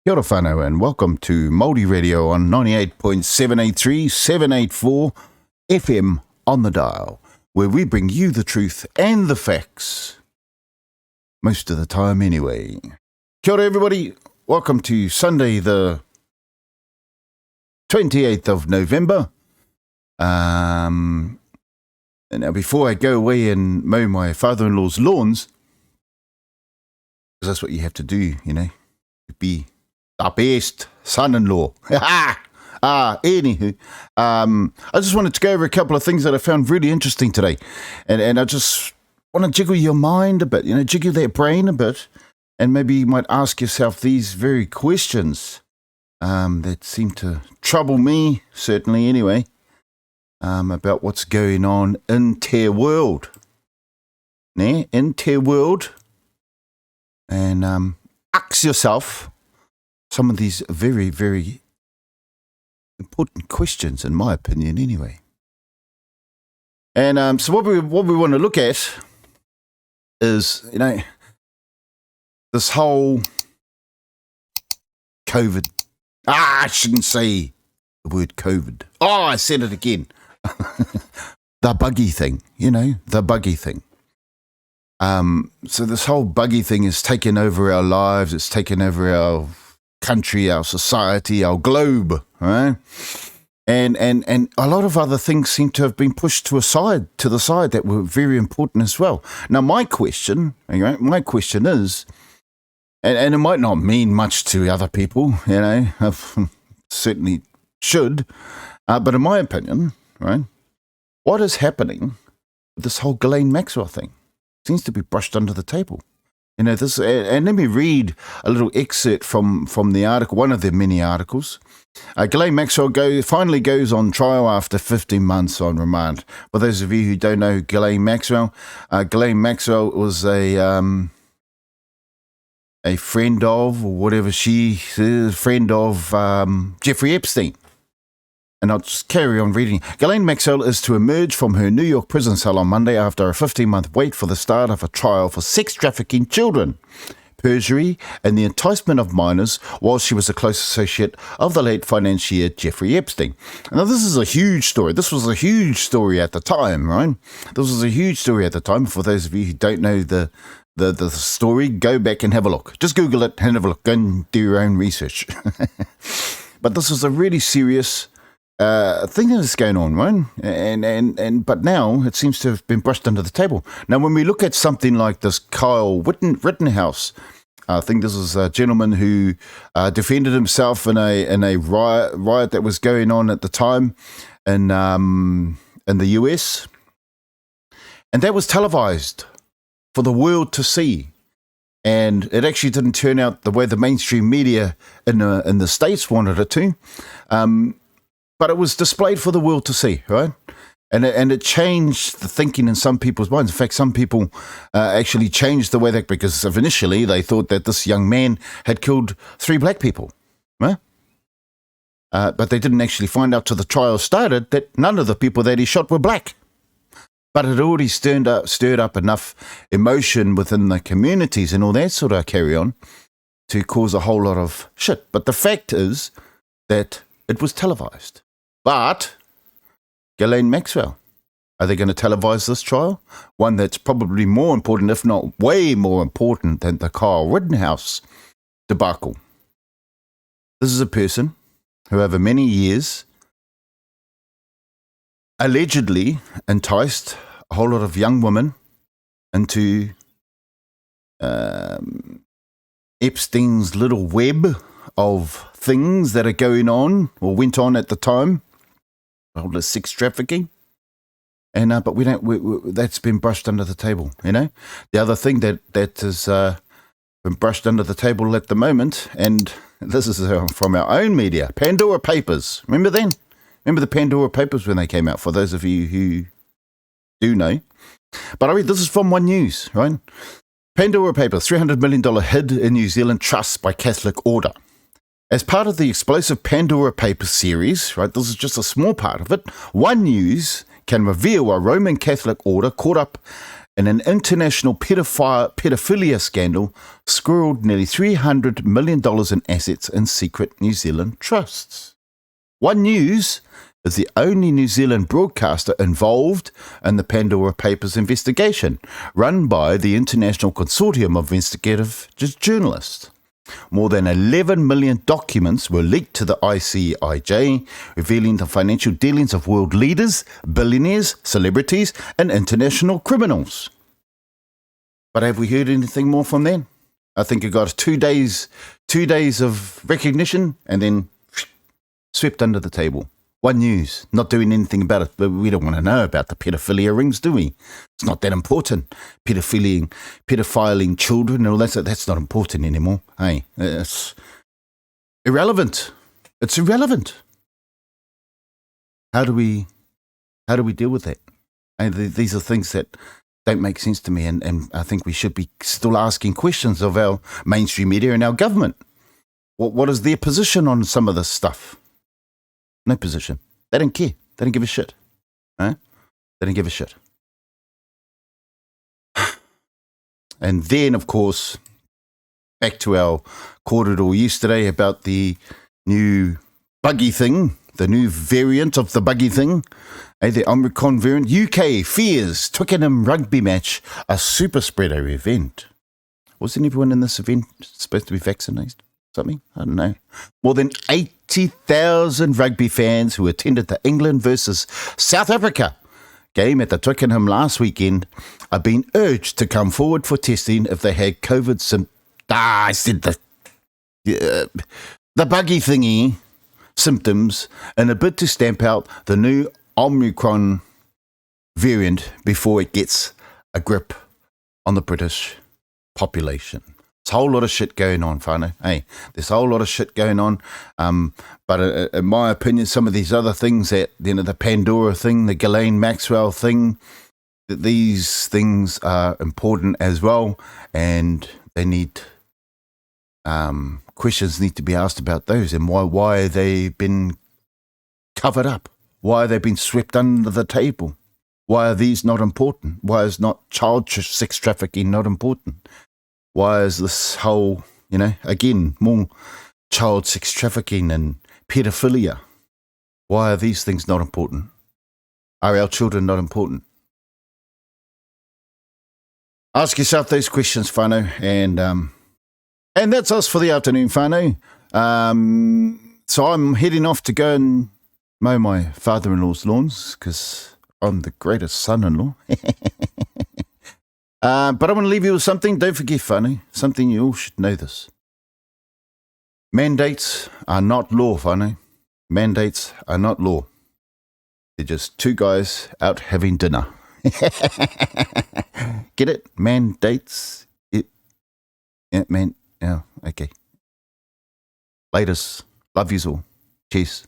Kia ora whanau and welcome to Maori Radio on 98.783, 784 FM on the dial, where we bring you the truth and the facts. Most of the time anyway. Kia ora everybody, welcome to Sunday the 28th of November. And now before I go away and mow my father-in-law's lawns, because that's what you have to do, you know, to be the best son-in-law. Anywho, I just wanted to go over a couple of things that I found really interesting today. And I just want to jiggle your mind a bit, you know, jiggle that brain a bit. And maybe you might ask yourself these very questions that seem to trouble me, certainly anyway, about what's going on in Te world. In Te world. And ask yourself some of these very, very important questions, in my opinion, anyway. And so what we want to look at is, you know, this whole COVID. I shouldn't say the word COVID. Oh, I said it again. The buggy thing, you know, the buggy thing. So this whole buggy thing is taking over our lives. It's taken over our country, our society, our globe, right? And a lot of other things seem to have been pushed to the side that were very important as well. Now, my question is, and it might not mean much to other people, you know, certainly should, but in my opinion, right, what is happening with this whole Ghislaine Maxwell thing? Seems to be brushed under the table. You know, this, and let me read a little excerpt from the article, one of the many articles. Ghislaine Maxwell finally goes on trial after 15 months on remand. For those of you who don't know Ghislaine Maxwell was a friend of, or whatever she is, friend of Jeffrey Epstein. And I'll just carry on reading. Ghislaine Maxwell is to emerge from her New York prison cell on Monday after a 15-month wait for the start of a trial for sex trafficking children, perjury, and the enticement of minors while she was a close associate of the late financier Jeffrey Epstein. Now, this is a huge story. This was a huge story at the time, right? This was a huge story at the time. For those of you who don't know the story, go back and have a look. Just Google it and have a look. Go and do your own research. But this was a really serious thing that's going on, right? But now it seems to have been brushed under the table. Now, when we look at something like this Kyle Rittenhouse, I think this was a gentleman who defended himself in a riot that was going on at the time in the US, and that was televised for the world to see. And it actually didn't turn out the way the mainstream media in the States wanted it to. But it was displayed for the world to see, right? And it changed the thinking in some people's minds. In fact, some people actually changed the way that, because initially they thought that this young man had killed 3 black people, right? But they didn't actually find out till the trial started that none of the people that he shot were black. But it already stirred up enough emotion within the communities and all that sort of carry on to cause a whole lot of shit. But the fact is that it was televised. But Ghislaine Maxwell, are they going to televise this trial? One that's probably more important, if not way more important, than the Kyle Rittenhouse debacle. This is a person who over many years allegedly enticed a whole lot of young women into Epstein's little web of things that are going on or went on at the time, all the sex trafficking, and but we don't. That's been brushed under the table. You know, the other thing that has been brushed under the table at the moment, and this is from our own media, Pandora Papers. Remember then? Remember the Pandora Papers when they came out? For those of you who do know, but I read this is from One News, right? Pandora Papers, $300 million hid in New Zealand trusts by Catholic order. As part of the explosive Pandora Papers series, right, this is just a small part of it, One News can reveal a Roman Catholic order caught up in an international pedophilia scandal, squirreled nearly $300 million in assets in secret New Zealand trusts. One News is the only New Zealand broadcaster involved in the Pandora Papers investigation, run by the International Consortium of Investigative Journalists. More than 11 million documents were leaked to the ICIJ, revealing the financial dealings of world leaders, billionaires, celebrities, and international criminals. But have we heard anything more from them? I think it got 2 days of recognition and then swept under the table. One News, not doing anything about it, but we don't want to know about the pedophilia rings, do we? It's not that important. Pedophiling children and all that's not important anymore. Hey, it's irrelevant. It's irrelevant. How do we deal with that? And these are things that don't make sense to me, and I think we should be still asking questions of our mainstream media and our government. What is their position on some of this stuff? No position. They don't care. They don't give a shit. Huh? They don't give a shit. And then, of course, back to our corridor yesterday about the new buggy thing, the new variant of the buggy thing, the Omicron variant. UK fears Twickenham rugby match a super spreader event. Wasn't everyone in this event supposed to be vaccinated? Something? I don't know. More than 80,000 rugby fans who attended the England versus South Africa game at the Twickenham last weekend are being urged to come forward for testing if they had COVID symptoms. I said the buggy thingy symptoms in a bid to stamp out the new Omicron variant before it gets a grip on the British population. There's a whole lot of shit going on, whānau. Hey, there's a whole lot of shit going on. But in my opinion, some of these other things that, the Pandora thing, the Ghislaine Maxwell thing, that these things are important as well. And they need, questions need to be asked about those and why they've been covered up. Why they've been swept under the table. Why are these not important? Why is not child sex trafficking not important? Why is this whole, again, more child sex trafficking and pedophilia? Why are these things not important? Are our children not important? Ask yourself those questions, whānau. And that's us for the afternoon, whānau. So I'm heading off to go and mow my father-in-law's lawns because I'm the greatest son-in-law. But I want to leave you with something. Don't forget, whānau, something you all should know this. Mandates are not law, whānau. Mandates are not law. They're just two guys out having dinner. Get it? Mandates. Yeah, okay. Laters. Love yous all. Cheers.